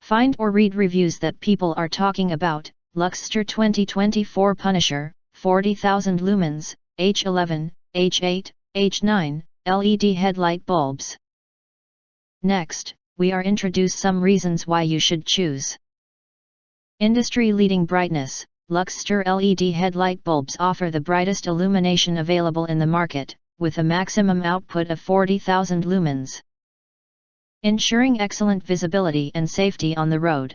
Find or read reviews that people are talking about. Luxster 2024 Punisher, 40,000 lumens, H11, H8, H9, LED headlight bulbs. Next, we are introduce some reasons why you should choose. Industry-leading brightness. Luxster LED headlight bulbs offer the brightest illumination available in the market, with a maximum output of 40,000 lumens, ensuring excellent visibility and safety on the road.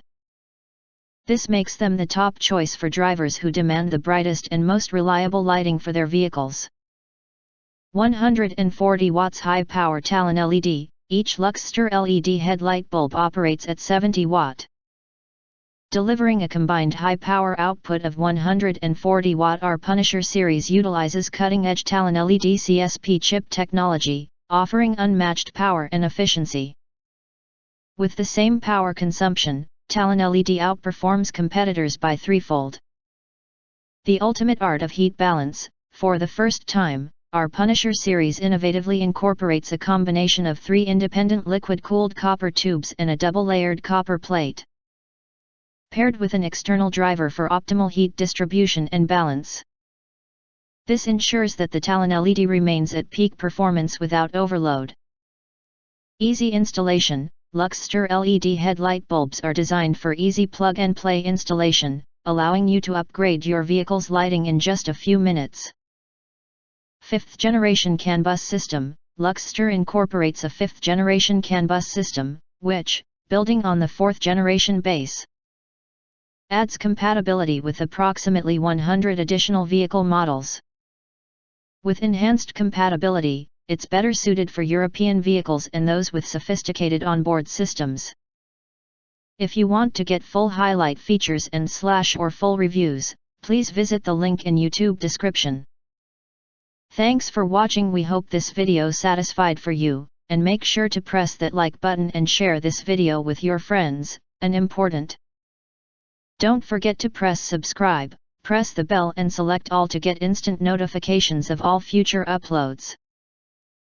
This makes them the top choice for drivers who demand the brightest and most reliable lighting for their vehicles. 140 watts high-power TalonLED. Each Luxster LED headlight bulb operates at 70 watt. Delivering a combined high-power output of 140 watt. Our Punisher series utilizes cutting-edge TalonLED CSP chip technology, offering unmatched power and efficiency. With the same power consumption, TalonLED outperforms competitors by threefold. The ultimate art of heat balance. For the first time, our Punisher series innovatively incorporates a combination of 3 independent liquid-cooled copper tubes and a double-layered copper plate, paired with an external driver for optimal heat distribution and balance. This ensures that the TalonLED remains at peak performance without overload. Easy installation. Luxster LED headlight bulbs are designed for easy plug-and-play installation, allowing you to upgrade your vehicle's lighting in just a few minutes. 5th generation CANBUS system. Luxster incorporates a 5th generation CANBUS system, which, building on the 4th generation base, adds compatibility with approximately 100 additional vehicle models. With enhanced compatibility, it's better suited for European vehicles and those with sophisticated onboard systems. If you want to get full highlight features and or full reviews, please visit the link in YouTube description. Thanks for watching. We hope this video satisfied for you, and make sure to press that like button and share this video with your friends, and important. Don't forget to press subscribe, press the bell and select all to get instant notifications of all future uploads.